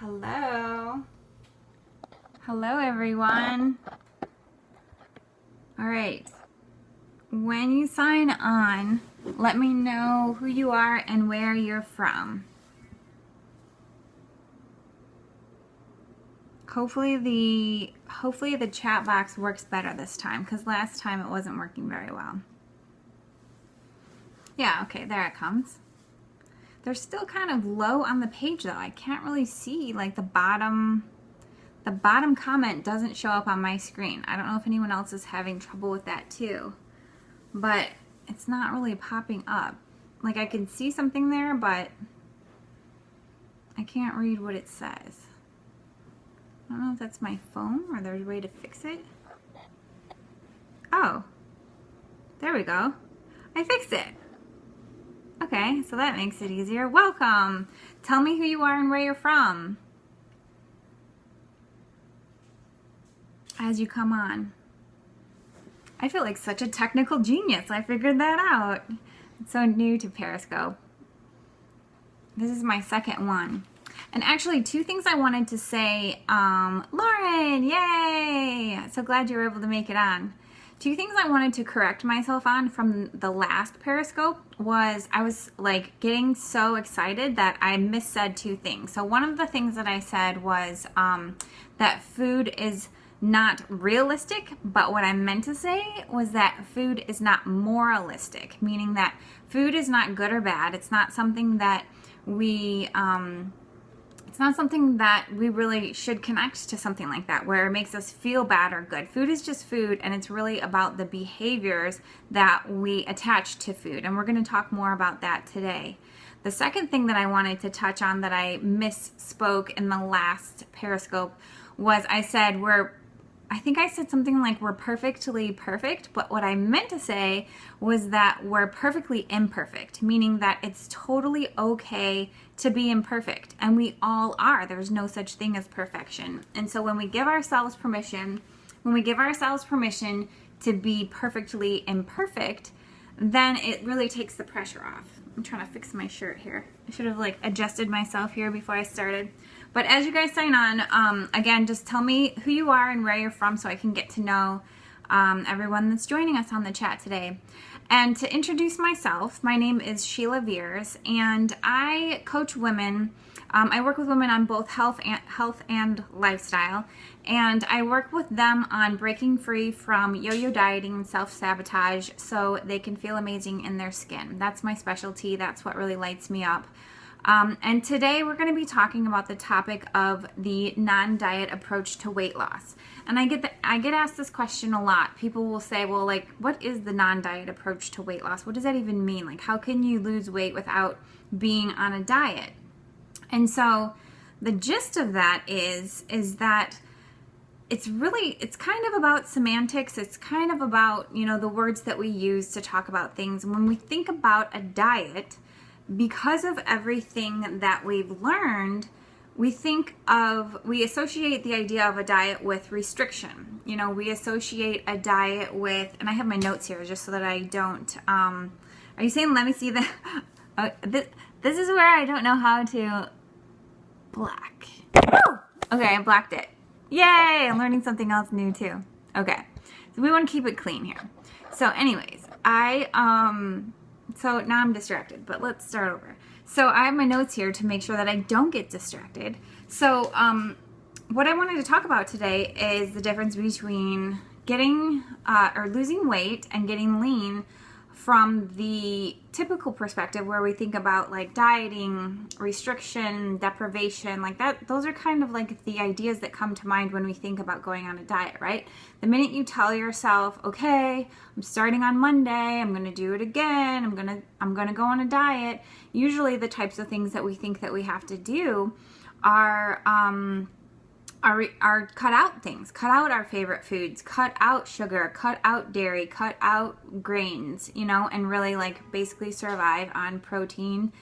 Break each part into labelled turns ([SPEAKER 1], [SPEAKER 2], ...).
[SPEAKER 1] Hello. Hello, everyone. All right. When you sign on, let me know who you are and where you're from. Hopefully the chat box works better this time, because last time it wasn't working very well. Yeah, okay, there it comes. They're still kind of low on the page though. I can't really see, like, the bottom comment doesn't show up on my screen. I don't know if anyone else is having trouble with that too, but it's not really popping up. Like, I can see something there, but I can't read what it says. I don't know if that's my phone or there's a way to fix it. Oh, there we go. I fixed it. Okay, so that makes it easier. Welcome. Tell me who you are and where you're from as you come on. I feel like such a technical genius. I figured that out. It's so new to Periscope. This is my second one. And actually, two things I wanted to say. Lauren, yay! So glad you were able to make it on. Two things I wanted to correct myself on from the last Periscope was I was like getting so excited that I missaid two things. So one of the things that I said was that food is not realistic, but what I meant to say was that food is not moralistic, meaning that food is not good or bad. It's not something that we really should connect to something like that, where it makes us feel bad or good. Food is just food, and it's really about the behaviors that we attach to food, and we're going to talk more about that today. The second thing that I wanted to touch on that I misspoke in the last Periscope was I think I said something like we're perfectly perfect, but what I meant to say was that we're perfectly imperfect, meaning that it's totally okay to be imperfect, and we all are. There's no such thing as perfection. And so when we give ourselves permission to be perfectly imperfect, then it really takes the pressure off. I'm trying to fix my shirt here. I should have like adjusted myself here before I started. But as you guys sign on, again, just tell me who you are and where you're from so I can get to know everyone that's joining us on the chat today. And to introduce myself, my name is Sheila Veers, and I coach women. I work with women on both health and lifestyle, and I work with them on breaking free from yo-yo dieting and self-sabotage so they can feel amazing in their skin. That's my specialty. That's what really lights me up. And today we're going to be talking about the topic of the non-diet approach to weight loss. And I get asked this question a lot. People will say, well, like, what is the non-diet approach to weight loss? What does that even mean? Like, how can you lose weight without being on a diet? And so the gist of that is that it's kind of about semantics. It's kind of about, the words that we use to talk about things. And when we think about a diet, because of everything that we've learned, we associate the idea of a diet with restriction. We associate a diet with, and I have my notes here just so that I don't, are you saying, let me see the, this is where I don't know how to black. Woo! Okay, I blacked it. Yay, I'm learning something else new too. Okay, so we want to keep it clean here. So anyways, so now I'm distracted, but let's start over. So I have my notes here to make sure that I don't get distracted. So what I wanted to talk about today is the difference between getting or losing weight and getting lean from the typical perspective, where we think about like dieting, restriction, deprivation, like that. Those are kind of like the ideas that come to mind when we think about going on a diet, right? The minute you tell yourself, okay, I'm starting on Monday, I'm going to do it again, I'm going to go on a diet. Usually the types of things that we think that we have to do are cut out things, cut out our favorite foods, cut out sugar, cut out dairy, cut out grains, and really like basically survive on protein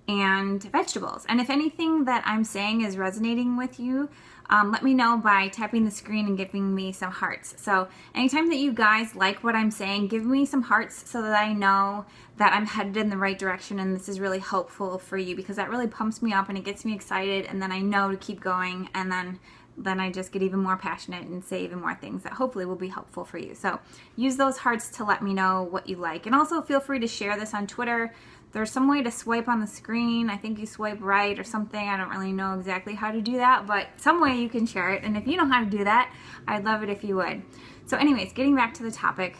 [SPEAKER 1] and vegetables. And if anything that I'm saying is resonating with you, let me know by tapping the screen and giving me some hearts. So anytime that you guys like what I'm saying, give me some hearts so that I know that I'm headed in the right direction and this is really helpful for you, because that really pumps me up and it gets me excited, and then I know to keep going, and then I just get even more passionate and say even more things that hopefully will be helpful for you. So use those hearts to let me know what you like. And also feel free to share this on Twitter. There's some way to swipe on the screen. I think you swipe right or something. I don't really know exactly how to do that, but some way you can share it. And if you know how to do that, I'd love it if you would. So anyways, getting back to the topic,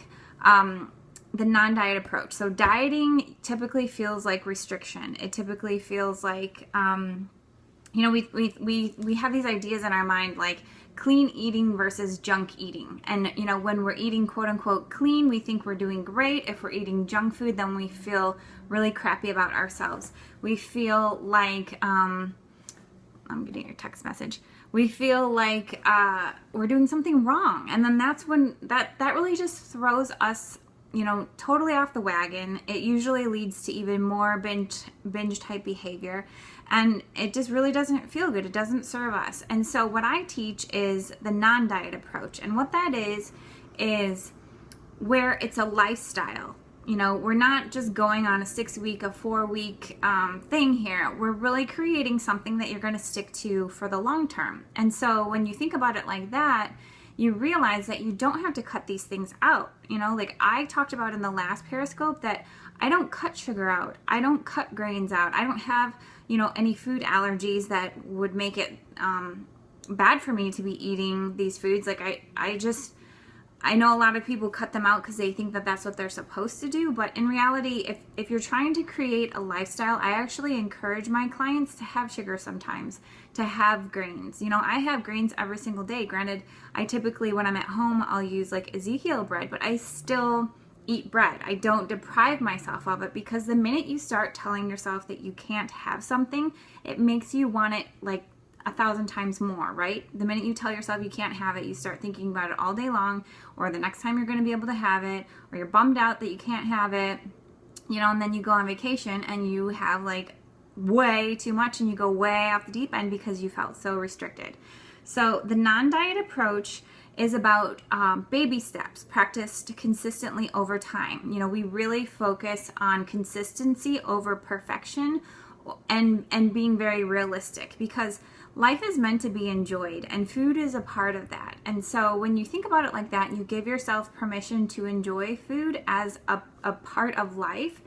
[SPEAKER 1] the non-diet approach. So dieting typically feels like restriction. It typically feels like, you know, we have these ideas in our mind like clean eating versus junk eating. And, you know, when we're eating quote unquote clean, we think we're doing great. If we're eating junk food, then we feel really crappy about ourselves. We feel like, I'm getting your text message. We feel like we're doing something wrong. And then that's when that really just throws us, you know, totally off the wagon. It usually leads to even more binge type behavior, and it just really doesn't feel good. It doesn't serve us. And so what I teach is the non-diet approach. And what that is where it's a lifestyle. You know, we're not just going on a 6-week, a 4-week thing here. We're really creating something that you're going to stick to for the long term. And so when you think about it like that, you realize that you don't have to cut these things out. You know, like I talked about in the last Periscope, that I don't cut sugar out. I don't cut grains out. I don't have, you know, any food allergies that would make it bad for me to be eating these foods. Like I know a lot of people cut them out because they think that that's what they're supposed to do. But in reality, if you're trying to create a lifestyle, I actually encourage my clients to have sugar sometimes, to have grains. You know, I have grains every single day. Granted, I typically, when I'm at home, I'll use like Ezekiel bread, but I still eat bread. I don't deprive myself of it, because the minute you start telling yourself that you can't have something, it makes you want it like 1,000 times more, right? The minute you tell yourself you can't have it, you start thinking about it all day long, or the next time you're going to be able to have it, or you're bummed out that you can't have it, you know, and then you go on vacation and you have like way too much and you go way off the deep end because you felt so restricted. So the non-diet approach is about baby steps practiced consistently over time. You know, we really focus on consistency over perfection, and being very realistic, because life is meant to be enjoyed and food is a part of that. And so when you think about it like that, you give yourself permission to enjoy food as a part of life,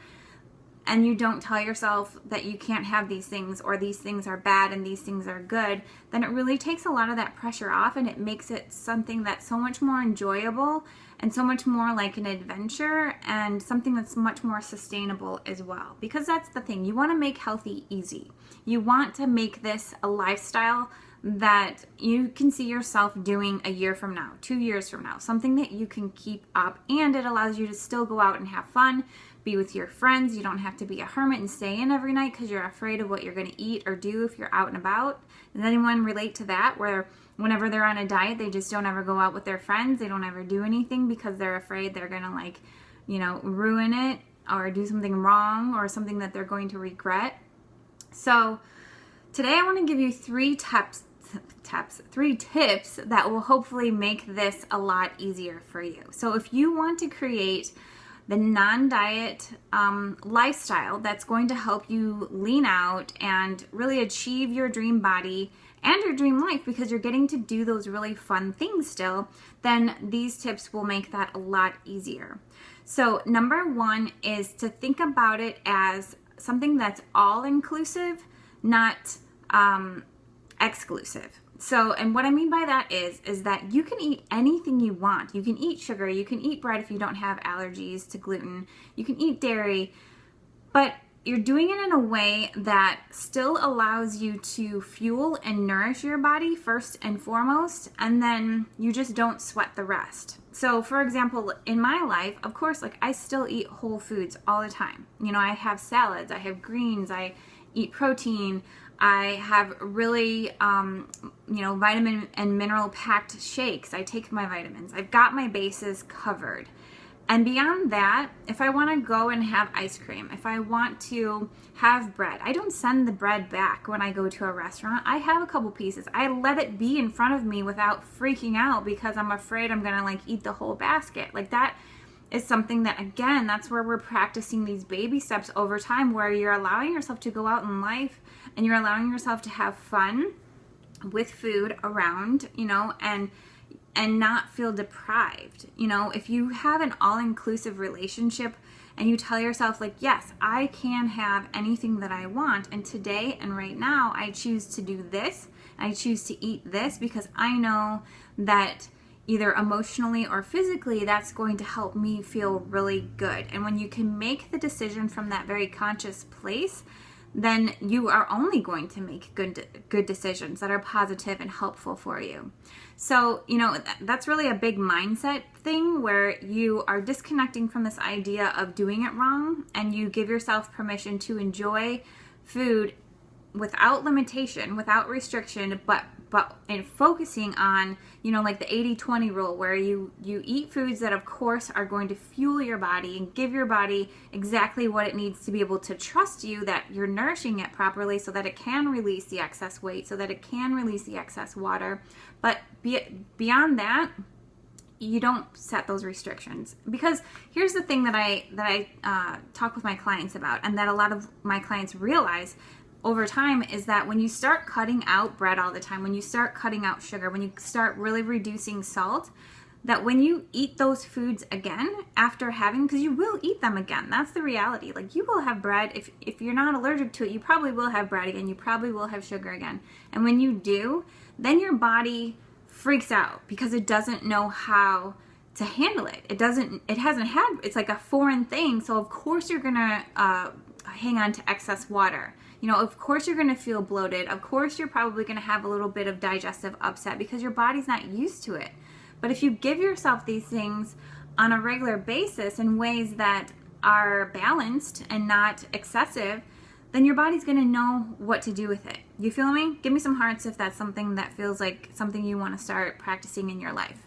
[SPEAKER 1] and you don't tell yourself that you can't have these things, or these things are bad and these things are good, then it really takes a lot of that pressure off, and it makes it something that's so much more enjoyable and so much more like an adventure, and something that's much more sustainable as well. Because that's the thing, you want to make healthy easy. You want to make this a lifestyle that you can see yourself doing a year from now, 2 years from now, something that you can keep up, and it allows you to still go out and have fun, be with your friends. You don't have to be a hermit and stay in every night because you're afraid of what you're going to eat or do if you're out and about. Does anyone relate to that, where whenever they're on a diet, they just don't ever go out with their friends? They don't ever do anything because they're afraid they're going to, like, you know, ruin it or do something wrong or something that they're going to regret. So today I want to give you three tips that will hopefully make this a lot easier for you. So if you want to create the non-diet lifestyle that's going to help you lean out and really achieve your dream body and your dream life, because you're getting to do those really fun things still, then these tips will make that a lot easier. So number one is to think about it as something that's all-inclusive, not exclusive. So, and what I mean by that is that you can eat anything you want. You can eat sugar, you can eat bread if you don't have allergies to gluten, you can eat dairy, but you're doing it in a way that still allows you to fuel and nourish your body first and foremost, and then you just don't sweat the rest. So for example, in my life, of course, like I still eat whole foods all the time. You know, I have salads, I have greens, I eat protein, I have really, you know, vitamin and mineral packed shakes. I take my vitamins. I've got my bases covered. And beyond that, if I want to go and have ice cream, if I want to have bread, I don't send the bread back when I go to a restaurant. I have a couple pieces. I let it be in front of me without freaking out because I'm afraid I'm going to like eat the whole basket. Like that is something that, again, that's where we're practicing these baby steps over time, where you're allowing yourself to go out in life and you're allowing yourself to have fun with food around, you know, and not feel deprived. You know, if you have an all-inclusive relationship and you tell yourself like, yes, I can have anything that I want, and today and right now I choose to do this, I choose to eat this because I know that either emotionally or physically that's going to help me feel really good. And when you can make the decision from that very conscious place, then you are only going to make good decisions that are positive and helpful for you. So, you know, that's really a big mindset thing where you are disconnecting from this idea of doing it wrong, and you give yourself permission to enjoy food without limitation, without restriction, but and focusing on, you know, like the 80-20 rule, where you eat foods that of course are going to fuel your body and give your body exactly what it needs to be able to trust you that you're nourishing it properly so that it can release the excess weight, so that it can release the excess water. But beyond that, you don't set those restrictions. Because here's the thing that I talk with my clients about, and that a lot of my clients realize over time, is that when you start cutting out bread all the time, when you start cutting out sugar, when you start really reducing salt, that when you eat those foods again after having, because you will eat them again, that's the reality. Like, you will have bread. If you're not allergic to it, you probably will have bread again. You probably will have sugar again. And when you do, then your body freaks out because it doesn't know how to handle it. It's like a foreign thing. So of course you're gonna hang on to excess water. You know, of course you're going to feel bloated. Of course you're probably going to have a little bit of digestive upset because your body's not used to it. But if you give yourself these things on a regular basis in ways that are balanced and not excessive, then your body's going to know what to do with it. You feel me? Give me some hearts if that's something that feels like something you want to start practicing in your life.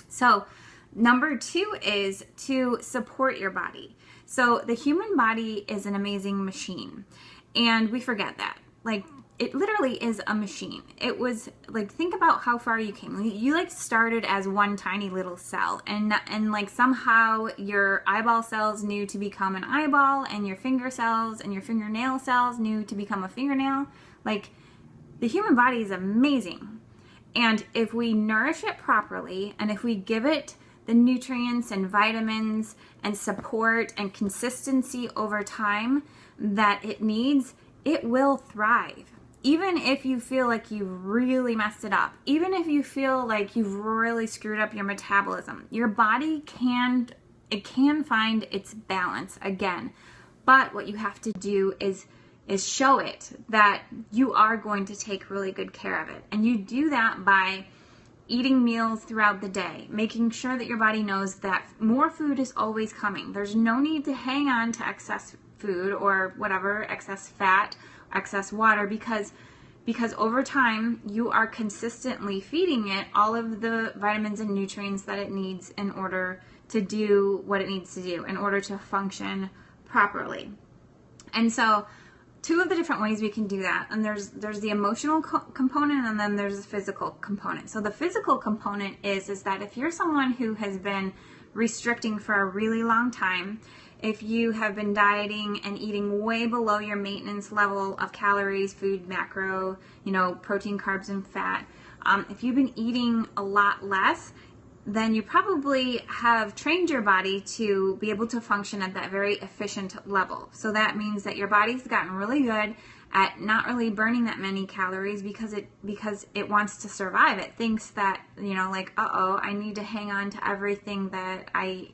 [SPEAKER 1] So, number 2 is to support your body. So the human body is an amazing machine. And we forget that. Like, it literally is a machine. It was like, think about how far you came. You like started as one tiny little cell, and like somehow your eyeball cells knew to become an eyeball, and your finger cells and your fingernail cells knew to become a fingernail. Like, the human body is amazing. And if we nourish it properly, and if we give it the nutrients and vitamins and support and consistency over time that it needs, it will thrive. Even if you feel like you've really messed it up, even if you feel like you've really screwed up your metabolism, your body can find its balance again. But what you have to do is show it that you are going to take really good care of it. And you do that by eating meals throughout the day, making sure that your body knows that more food is always coming. There's no need to hang on to excess food or whatever, excess fat, excess water, because over time you are consistently feeding it all of the vitamins and nutrients that it needs in order to do what it needs to do, in order to function properly. And so 2 of the different ways we can do that, and there's the emotional component, and then there's the physical component. So the physical component is that if you're someone who has been restricting for a really long time, if you have been dieting and eating way below your maintenance level of calories, food, macro, you know, protein, carbs, and fat, if you've been eating a lot less, then you probably have trained your body to be able to function at that very efficient level. So that means that your body's gotten really good at not really burning that many calories because it wants to survive. It thinks that, you know, like, I need to hang on to everything that I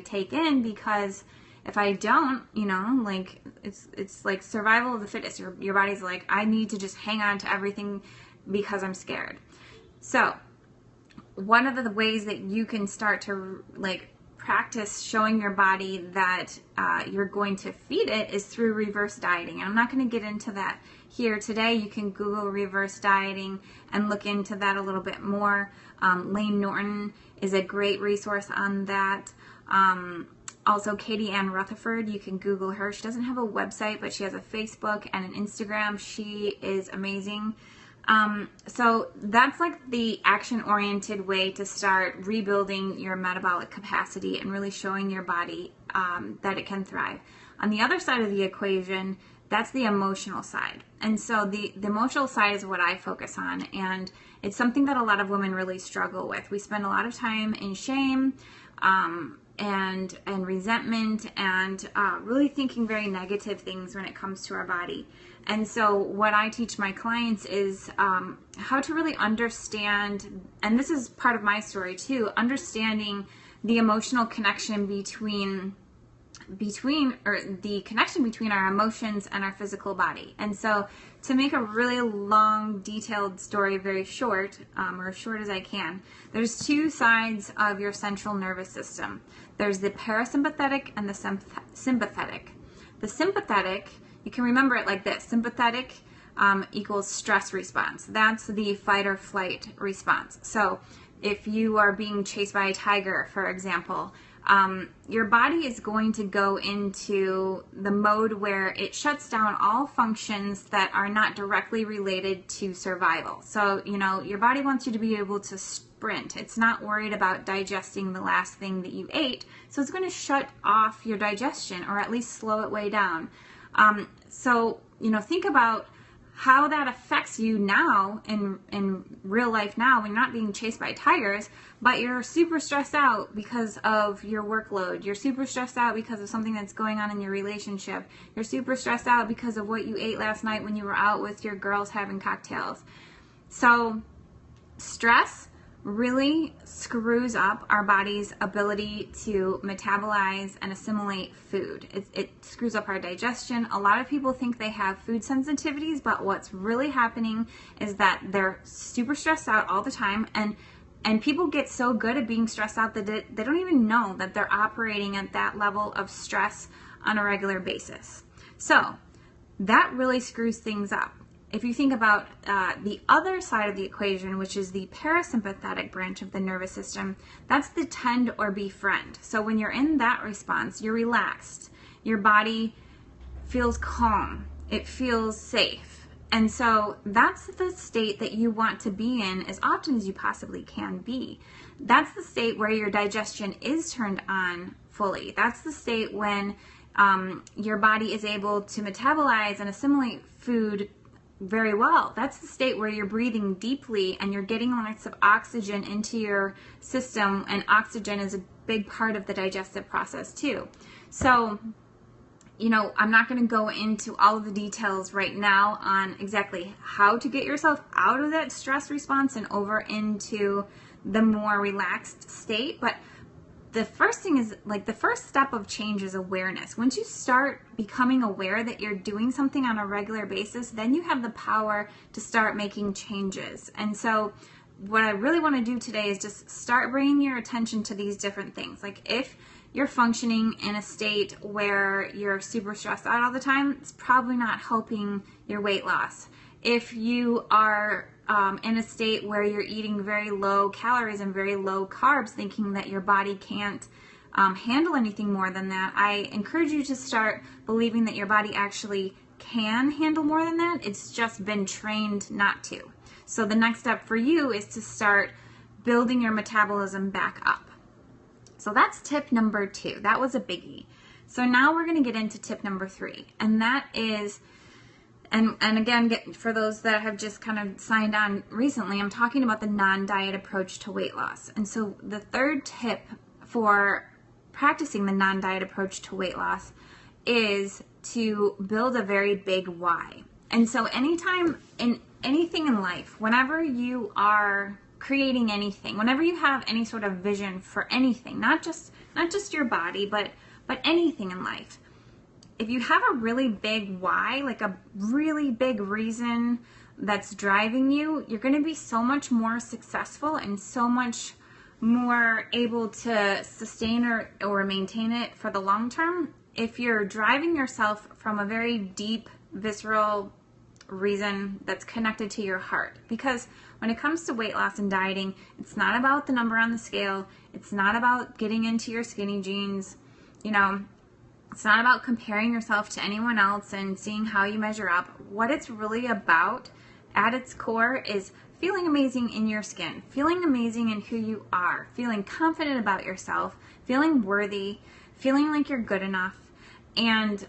[SPEAKER 1] take in, because if I don't, you know, like, it's like survival of the fittest. Your body's like, I need to just hang on to everything because I'm scared. So one of the ways that you can start to like practice showing your body that you're going to feed it is through reverse dieting. And I'm not going to get into that here today. You can Google reverse dieting and look into that a little bit more. Lane Norton is a great resource on that. Also, Katie Ann Rutherford, you can Google her. She doesn't have a website, but she has a Facebook and an Instagram. She is amazing. So that's like the action-oriented way to start rebuilding your metabolic capacity and really showing your body that it can thrive. On the other side of the equation, that's the emotional side. And so the emotional side is what I focus on, and it's something that a lot of women really struggle with. We spend a lot of time in shame and resentment and really thinking very negative things when it comes to our body. And so what I teach my clients is how to really understand, and this is part of my story too, understanding the emotional connection between our emotions and our physical body. And so to make a really long, detailed story very short, or as short as I can, there's two sides of your central nervous system. There's the parasympathetic and the sympathetic. The sympathetic, you can remember it like this: sympathetic equals stress response. That's the fight or flight response. So if you are being chased by a tiger, for example, your body is going to go into the mode where it shuts down all functions that are not directly related to survival. So, your body wants you to be able to sprint. It's not worried about digesting the last thing that you ate, so it's going to shut off your digestion, or at least slow it way down. So, think about how that affects you now in real life now when you're not being chased by tigers, but you're super stressed out because of your workload. You're super stressed out because of something that's going on in your relationship. You're super stressed out because of what you ate last night when you were out with your girls having cocktails. So stress really screws up our body's ability to metabolize and assimilate food. It screws up our digestion. A lot of people think they have food sensitivities, but what's really happening is that they're super stressed out all the time, and people get so good at being stressed out that they don't even know that they're operating at that level of stress on a regular basis. So that really screws things up. If you think about the other side of the equation, which is the parasympathetic branch of the nervous system, that's the tend or befriend. So when you're in that response, you're relaxed. Your body feels calm. It feels safe. And so that's the state that you want to be in as often as you possibly can be. That's the state where your digestion is turned on fully. That's the state when your body is able to metabolize and assimilate food very well. That's the state where you're breathing deeply and you're getting lots of oxygen into your system, and oxygen is a big part of the digestive process too. So, I'm not going to go into all of the details right now on exactly how to get yourself out of that stress response and over into the more relaxed state, but the first thing is, the first step of change is awareness. Once you start becoming aware that you're doing something on a regular basis, then you have the power to start making changes. And so what I really want to do today is just start bringing your attention to these different things. Like if you're functioning in a state where you're super stressed out all the time, it's probably not helping your weight loss. If you are in a state where you're eating very low calories and very low carbs, thinking that your body can't handle anything more than that, I encourage you to start believing that your body actually can handle more than that. It's just been trained not to. So the next step for you is to start building your metabolism back up. So that's tip number 2. That was a biggie. So now we're going to get into tip number 3, and that is, and again, for those that have just kind of signed on recently, I'm talking about the non-diet approach to weight loss. And so the third tip for practicing the non-diet approach to weight loss is to build a very big why. And so anytime in anything in life, whenever you are creating anything, whenever you have any sort of vision for anything, not just your body, but anything in life, if you have a really big why, like a really big reason that's driving you, you're going to be so much more successful and so much more able to sustain or maintain it for the long term if you're driving yourself from a very deep, visceral reason that's connected to your heart. Because when it comes to weight loss and dieting, it's not about the number on the scale. It's not about getting into your skinny jeans. You know, it's not about comparing yourself to anyone else and seeing how you measure up. What it's really about at its core is feeling amazing in your skin, feeling amazing in who you are, feeling confident about yourself, feeling worthy, feeling like you're good enough, and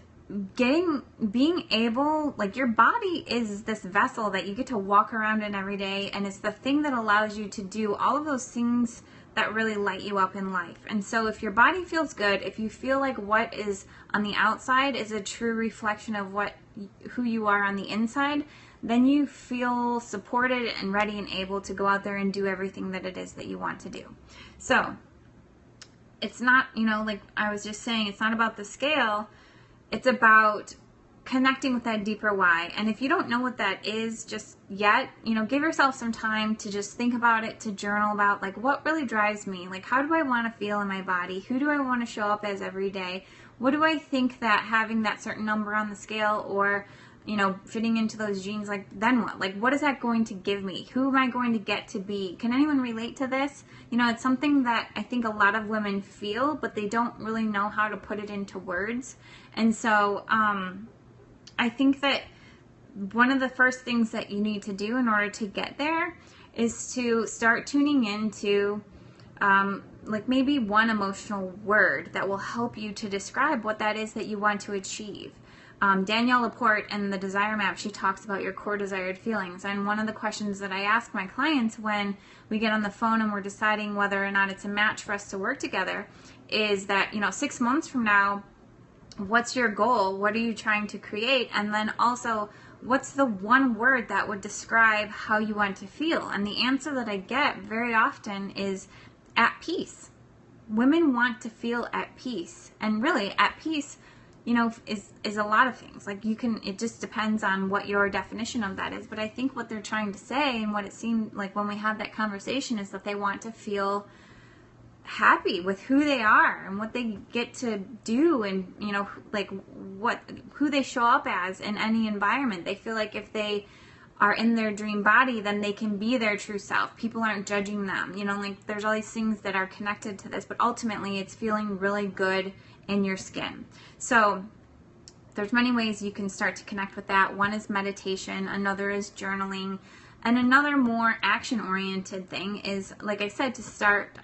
[SPEAKER 1] being able, like, your body is this vessel that you get to walk around in every day, and it's the thing that allows you to do all of those things that really light you up in life. And so if your body feels good, if you feel like what is on the outside is a true reflection of who you are on the inside, then you feel supported and ready and able to go out there and do everything that it is that you want to do. So it's not, you know, like I was just saying, it's not about the scale. It's about connecting with that deeper why. And if you don't know what that is just yet, you know, give yourself some time to just think about it, to journal about, like, what really drives me? Like, how do I want to feel in my body? Who do I want to show up as every day? What do I think that having that certain number on the scale, or, you know, fitting into those jeans, like, then what? Like, what is that going to give me? Who am I going to get to be? Can anyone relate to this? You know, it's something that I think a lot of women feel, but they don't really know how to put it into words. And so, I think that one of the first things that you need to do in order to get there is to start tuning into like maybe one emotional word that will help you to describe what that is that you want to achieve. Danielle Laporte in the Desire Map, she talks about your core desired feelings. And one of the questions that I ask my clients when we get on the phone and we're deciding whether or not it's a match for us to work together is that, you know, 6 months from now, what's your goal? What are you trying to create? And then also, what's the one word that would describe how you want to feel? And the answer that I get very often is at peace. Women want to feel at peace. And really, at peace, you know, is a lot of things. Like, it just depends on what your definition of that is. But I think what they're trying to say, and what it seemed like when we had that conversation, is that they want to feel happy with who they are and what they get to do, and, you know, like who they show up as in any environment. They feel like if they are in their dream body, then they can be their true self. People aren't judging them. You know, like, there's all these things that are connected to this, but ultimately it's feeling really good in your skin. So there's many ways you can start to connect with that. One is meditation, another is journaling, and another more action-oriented thing is, like I said, to start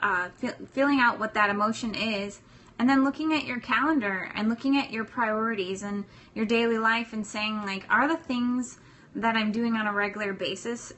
[SPEAKER 1] feeling out what that emotion is, and then looking at your calendar and looking at your priorities and your daily life and saying, like, are the things that I'm doing on a regular basis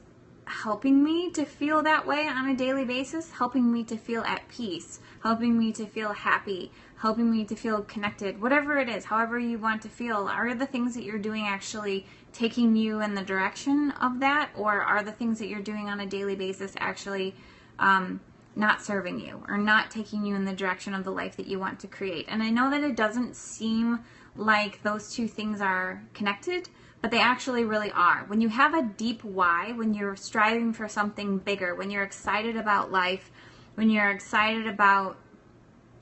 [SPEAKER 1] helping me to feel that way on a daily basis, helping me to feel at peace, helping me to feel happy, helping me to feel connected, whatever it is, however you want to feel. Are the things that you're doing actually taking you in the direction of that, or are the things that you're doing on a daily basis actually not serving you or not taking you in the direction of the life that you want to create? And I know that it doesn't seem like those two things are connected, but they actually really are. When you have a deep why, when you're striving for something bigger, when you're excited about life, when you're excited about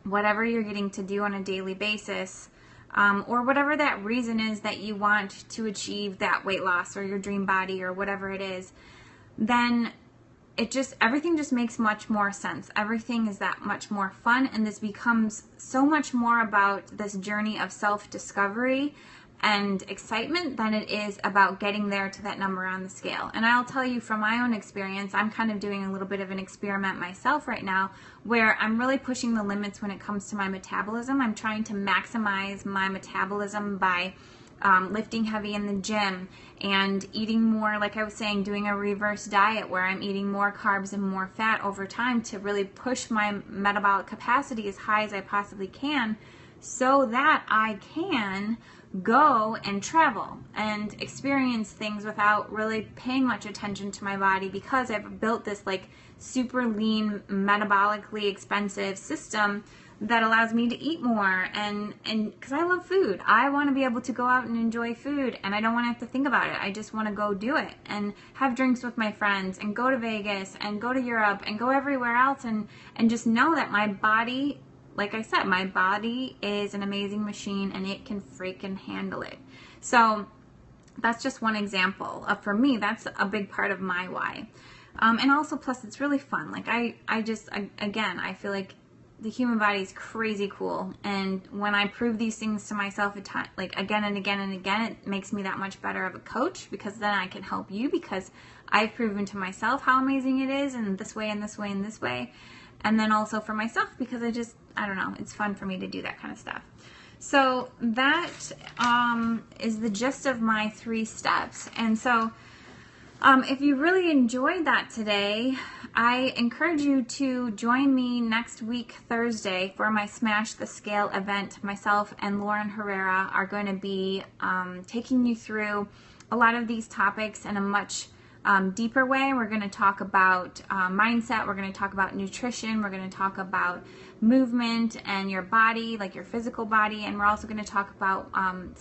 [SPEAKER 1] whatever you're getting to do on a daily basis, or whatever that reason is that you want to achieve that weight loss or your dream body or whatever it is, then everything just makes much more sense. Everything is that much more fun, and this becomes so much more about this journey of self-discovery and excitement than it is about getting there to that number on the scale. And I'll tell you from my own experience, I'm kind of doing a little bit of an experiment myself right now, where I'm really pushing the limits when it comes to my metabolism. I'm trying to maximize my metabolism by lifting heavy in the gym and eating more, like I was saying, doing a reverse diet where I'm eating more carbs and more fat over time to really push my metabolic capacity as high as I possibly can, so that I can go and travel and experience things without really paying much attention to my body, because I've built this like super lean, metabolically expensive system that allows me to eat more, and because I love food. I want to be able to go out and enjoy food, and I don't want to have to think about it. I just want to go do it and have drinks with my friends and go to Vegas and go to Europe and go everywhere else, and just know that my body, like I said, my body is an amazing machine and it can freaking handle it. So that's just one example. For me, that's a big part of my why. And also, plus, it's really fun. Like, again, I feel like the human body is crazy cool. And when I prove these things to myself, like again and again and again, it makes me that much better of a coach, because then I can help you, because I've proven to myself how amazing it is, and this way and this way and this way. And then also for myself, because I don't know, it's fun for me to do that kind of stuff. So that is the gist of my 3 steps. And so if you really enjoyed that today, I encourage you to join me next week, Thursday, for my Smash the Scale event. Myself and Lauren Herrera are going to be taking you through a lot of these topics in a much deeper way. We're going to talk about mindset. We're going to talk about nutrition. We're going to talk about movement and your body, like your physical body. And we're also going to talk about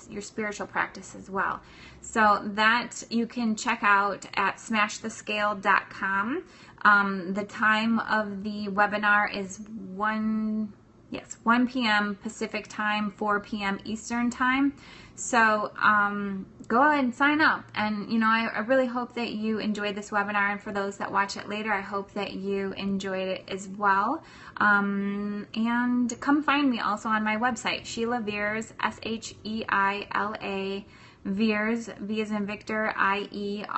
[SPEAKER 1] your spiritual practice as well. So that you can check out at smashthescale.com. The time of the webinar is 1 p.m. Pacific time, 4 p.m. Eastern time. So go ahead and sign up. And, you know, I really hope that you enjoyed this webinar. And for those that watch it later, I hope that you enjoyed it as well. And come find me also on my website, Sheila Viers, SHEILA, Viers, V as in Victor, IERS.com.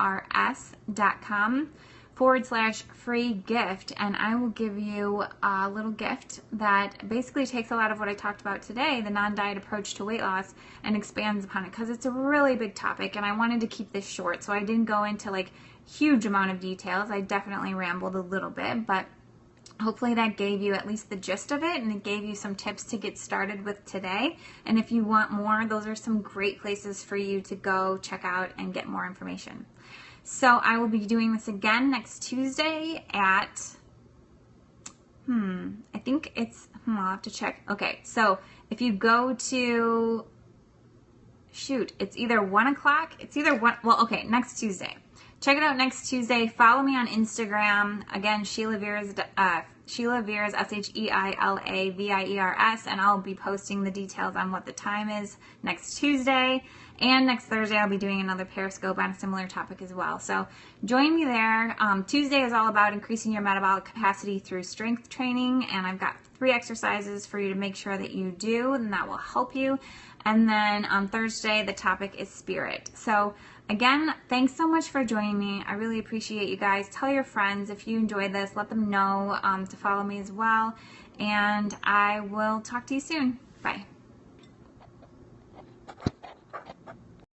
[SPEAKER 1] /free gift, and I will give you a little gift that basically takes a lot of what I talked about today, the non-diet approach to weight loss, and expands upon it, because it's a really big topic and I wanted to keep this short, so I didn't go into like huge amount of details. I definitely rambled a little bit, but hopefully that gave you at least the gist of it, and it gave you some tips to get started with today. And if you want more, those are some great places for you to go check out and get more information. So I will be doing this again next Tuesday at, I think it's, I'll have to check. Okay, so if you go to, it's either 1 o'clock, next Tuesday. Check it out next Tuesday. Follow me on Instagram. Again, Sheila Viers, SHEILAVIERS, and I'll be posting the details on what the time is next Tuesday. And next Thursday, I'll be doing another Periscope on a similar topic as well. So join me there. Tuesday is all about increasing your metabolic capacity through strength training. And I've got 3 exercises for you to make sure that you do, and that will help you. And then on Thursday, the topic is spirit. So again, thanks so much for joining me. I really appreciate you guys. Tell your friends if you enjoyed this. Let them know to follow me as well. And I will talk to you soon. Bye.